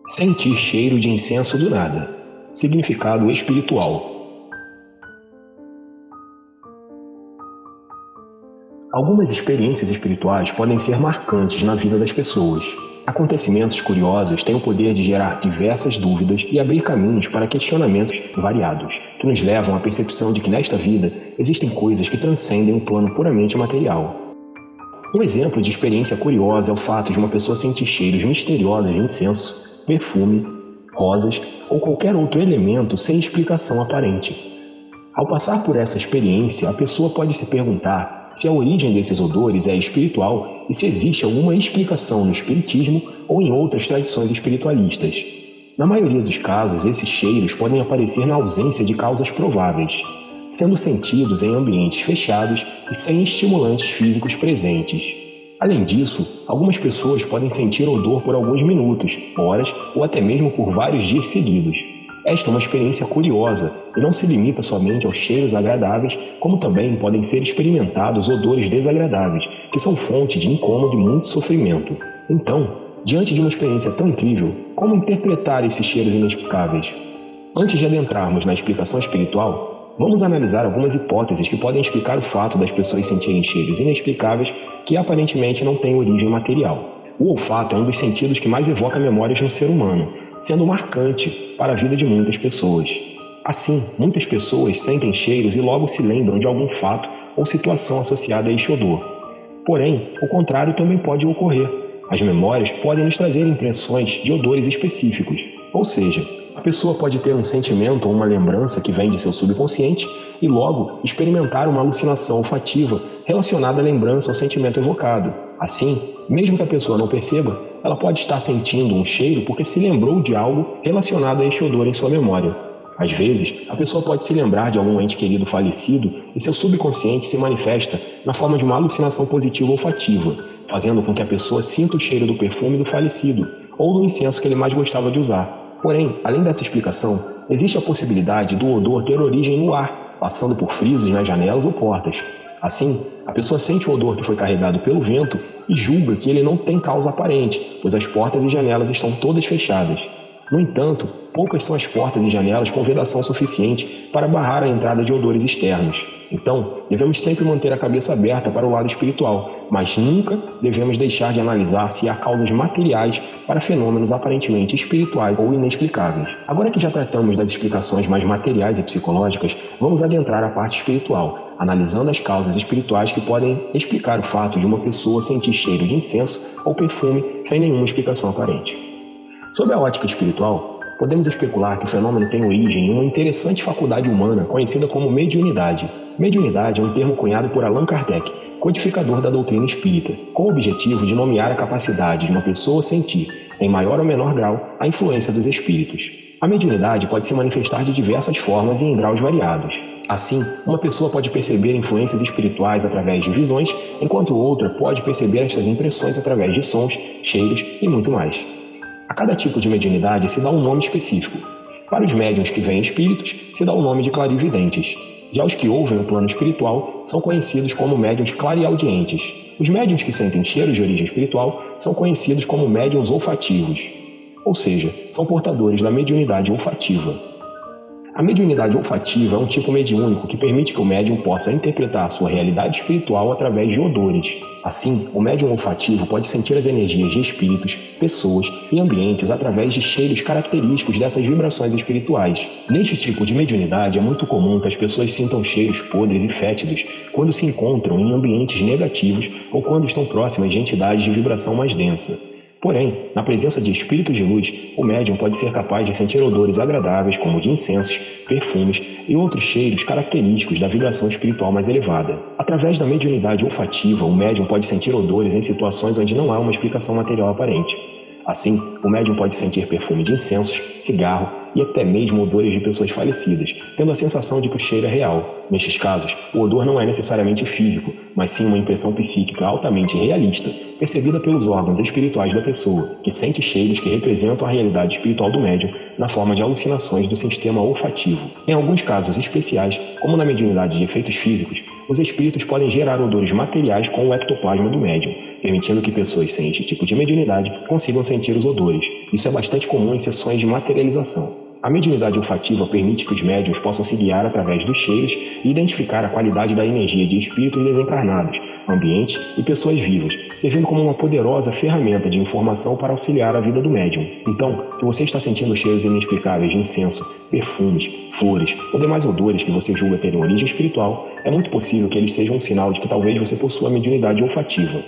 Sentir cheiro de incenso do nada. Significado espiritual. Algumas experiências espirituais podem ser marcantes na vida das pessoas. Acontecimentos curiosos têm o poder de gerar diversas dúvidas e abrir caminhos para questionamentos variados, que nos levam à percepção de que nesta vida existem coisas que transcendem o plano puramente material. Um exemplo de experiência curiosa é o fato de uma pessoa sentir cheiros misteriosos de incenso, perfume, rosas ou qualquer outro elemento sem explicação aparente. Ao passar por essa experiência, a pessoa pode se perguntar se a origem desses odores é espiritual e se existe alguma explicação no espiritismo ou em outras tradições espiritualistas. Na maioria dos casos, esses cheiros podem aparecer na ausência de causas prováveis, sendo sentidos em ambientes fechados e sem estimulantes físicos presentes. Além disso, algumas pessoas podem sentir odor por alguns minutos, horas ou até mesmo por vários dias seguidos. Esta é uma experiência curiosa e não se limita somente aos cheiros agradáveis, como também podem ser experimentados odores desagradáveis, que são fonte de incômodo e muito sofrimento. Então, diante de uma experiência tão incrível, como interpretar esses cheiros inexplicáveis? Antes de adentrarmos na explicação espiritual, vamos analisar algumas hipóteses que podem explicar o fato das pessoas sentirem cheiros inexplicáveis que aparentemente não têm origem material. O olfato é um dos sentidos que mais evoca memórias no ser humano, sendo marcante para a vida de muitas pessoas. Assim, muitas pessoas sentem cheiros e logo se lembram de algum fato ou situação associada a este odor. Porém, o contrário também pode ocorrer. As memórias podem nos trazer impressões de odores específicos, ou seja, a pessoa pode ter um sentimento ou uma lembrança que vem de seu subconsciente e logo experimentar uma alucinação olfativa relacionada à lembrança ou sentimento evocado. Assim, mesmo que a pessoa não perceba, ela pode estar sentindo um cheiro porque se lembrou de algo relacionado a este odor em sua memória. Às vezes, a pessoa pode se lembrar de algum ente querido falecido e seu subconsciente se manifesta na forma de uma alucinação positiva olfativa, fazendo com que a pessoa sinta o cheiro do perfume do falecido ou do incenso que ele mais gostava de usar. Porém, além dessa explicação, existe a possibilidade do odor ter origem no ar, passando por frisos nas janelas ou portas. Assim, a pessoa sente o odor que foi carregado pelo vento e julga que ele não tem causa aparente, pois as portas e janelas estão todas fechadas. No entanto, poucas são as portas e janelas com vedação suficiente para barrar a entrada de odores externos. Então, devemos sempre manter a cabeça aberta para o lado espiritual, mas nunca devemos deixar de analisar se há causas materiais para fenômenos aparentemente espirituais ou inexplicáveis. Agora que já tratamos das explicações mais materiais e psicológicas, vamos adentrar a parte espiritual, analisando as causas espirituais que podem explicar o fato de uma pessoa sentir cheiro de incenso ou perfume sem nenhuma explicação aparente. Sob a ótica espiritual, podemos especular que o fenômeno tem origem em uma interessante faculdade humana conhecida como mediunidade. Mediunidade é um termo cunhado por Allan Kardec, codificador da doutrina espírita, com o objetivo de nomear a capacidade de uma pessoa sentir, em maior ou menor grau, a influência dos espíritos. A mediunidade pode se manifestar de diversas formas e em graus variados. Assim, uma pessoa pode perceber influências espirituais através de visões, enquanto outra pode perceber estas impressões através de sons, cheiros e muito mais. A cada tipo de mediunidade se dá um nome específico. Para os médiuns que veem espíritos, se dá o nome de clarividentes. Já os que ouvem o plano espiritual são conhecidos como médiuns clareaudientes. Os médiuns que sentem cheiros de origem espiritual são conhecidos como médiuns olfativos, ou seja, são portadores da mediunidade olfativa. A mediunidade olfativa é um tipo mediúnico que permite que o médium possa interpretar a sua realidade espiritual através de odores. Assim, o médium olfativo pode sentir as energias de espíritos, pessoas e ambientes através de cheiros característicos dessas vibrações espirituais. Neste tipo de mediunidade, é muito comum que as pessoas sintam cheiros podres e fétidos quando se encontram em ambientes negativos ou quando estão próximas de entidades de vibração mais densa. Porém, na presença de espíritos de luz, o médium pode ser capaz de sentir odores agradáveis como de incensos, perfumes e outros cheiros característicos da vibração espiritual mais elevada. Através da mediunidade olfativa, o médium pode sentir odores em situações onde não há uma explicação material aparente. Assim, o médium pode sentir perfume de incensos, cigarro e até mesmo odores de pessoas falecidas, tendo a sensação de que o cheiro é real. Nestes casos, o odor não é necessariamente físico, mas sim uma impressão psíquica altamente realista, percebida pelos órgãos espirituais da pessoa, que sente cheiros que representam a realidade espiritual do médium na forma de alucinações do sistema olfativo. Em alguns casos especiais, como na mediunidade de efeitos físicos, os espíritos podem gerar odores materiais com o ectoplasma do médium, permitindo que pessoas sem este tipo de mediunidade consigam sentir os odores. Isso é bastante comum em sessões de materialização. A mediunidade olfativa permite que os médiuns possam se guiar através dos cheiros e identificar a qualidade da energia de espíritos desencarnados, ambientes e pessoas vivas, servindo como uma poderosa ferramenta de informação para auxiliar a vida do médium. Então, se você está sentindo cheiros inexplicáveis de incenso, perfumes, flores ou demais odores que você julga terem origem espiritual, é muito possível que eles sejam um sinal de que talvez você possua mediunidade olfativa.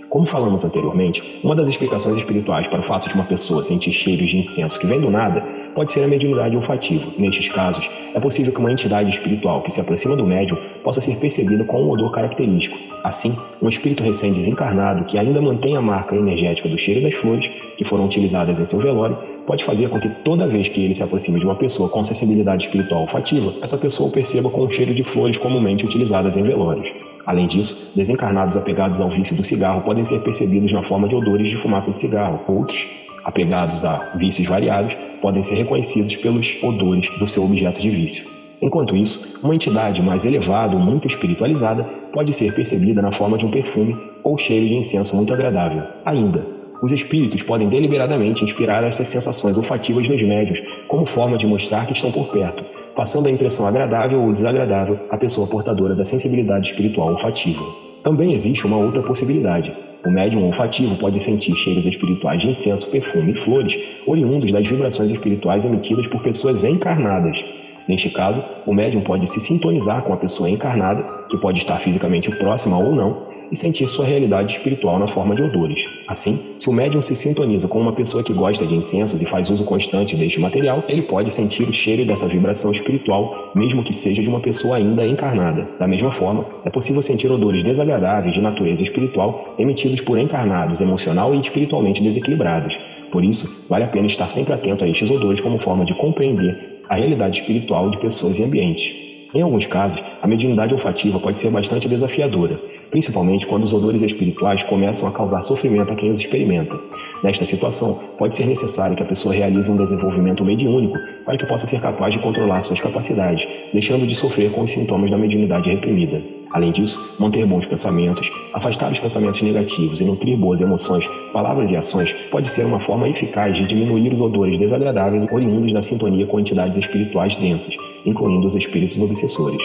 Como falamos anteriormente, uma das explicações espirituais para o fato de uma pessoa sentir cheiros de incenso que vem do nada pode ser a mediunidade olfativa. Nestes casos, é possível que uma entidade espiritual que se aproxima do médium possa ser percebida com um odor característico. Assim, um espírito recém-desencarnado que ainda mantém a marca energética do cheiro das flores que foram utilizadas em seu velório pode fazer com que toda vez que ele se aproxime de uma pessoa com sensibilidade espiritual olfativa, essa pessoa o perceba com um cheiro de flores comumente utilizadas em velórios. Além disso, desencarnados apegados ao vício do cigarro podem ser percebidos na forma de odores de fumaça de cigarro. Outros, apegados a vícios variados, podem ser reconhecidos pelos odores do seu objeto de vício. Enquanto isso, uma entidade mais elevada ou muito espiritualizada pode ser percebida na forma de um perfume ou cheiro de incenso muito agradável. Ainda, os espíritos podem deliberadamente inspirar essas sensações olfativas nos médiuns como forma de mostrar que estão por perto, passando a impressão agradável ou desagradável à pessoa portadora da sensibilidade espiritual olfativa. Também existe uma outra possibilidade. O médium olfativo pode sentir cheiros espirituais de incenso, perfume e flores oriundos das vibrações espirituais emitidas por pessoas encarnadas. Neste caso, o médium pode se sintonizar com a pessoa encarnada, que pode estar fisicamente próxima ou não, e sentir sua realidade espiritual na forma de odores. Assim, se o médium se sintoniza com uma pessoa que gosta de incensos e faz uso constante deste material, ele pode sentir o cheiro dessa vibração espiritual, mesmo que seja de uma pessoa ainda encarnada. Da mesma forma, é possível sentir odores desagradáveis de natureza espiritual emitidos por encarnados emocional e espiritualmente desequilibrados. Por isso, vale a pena estar sempre atento a estes odores como forma de compreender a realidade espiritual de pessoas e ambientes. Em alguns casos, a mediunidade olfativa pode ser bastante desafiadora, principalmente quando os odores espirituais começam a causar sofrimento a quem os experimenta. Nesta situação, pode ser necessário que a pessoa realize um desenvolvimento mediúnico para que possa ser capaz de controlar suas capacidades, deixando de sofrer com os sintomas da mediunidade reprimida. Além disso, manter bons pensamentos, afastar os pensamentos negativos e nutrir boas emoções, palavras e ações pode ser uma forma eficaz de diminuir os odores desagradáveis oriundos da sintonia com entidades espirituais densas, incluindo os espíritos obsessores.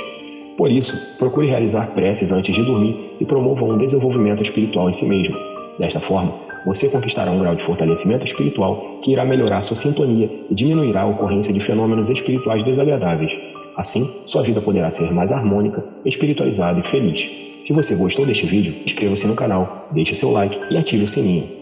Por isso, procure realizar preces antes de dormir e promova um desenvolvimento espiritual em si mesmo. Desta forma, você conquistará um grau de fortalecimento espiritual que irá melhorar sua sintonia e diminuirá a ocorrência de fenômenos espirituais desagradáveis. Assim, sua vida poderá ser mais harmônica, espiritualizada e feliz. Se você gostou deste vídeo, inscreva-se no canal, deixe seu like e ative o sininho.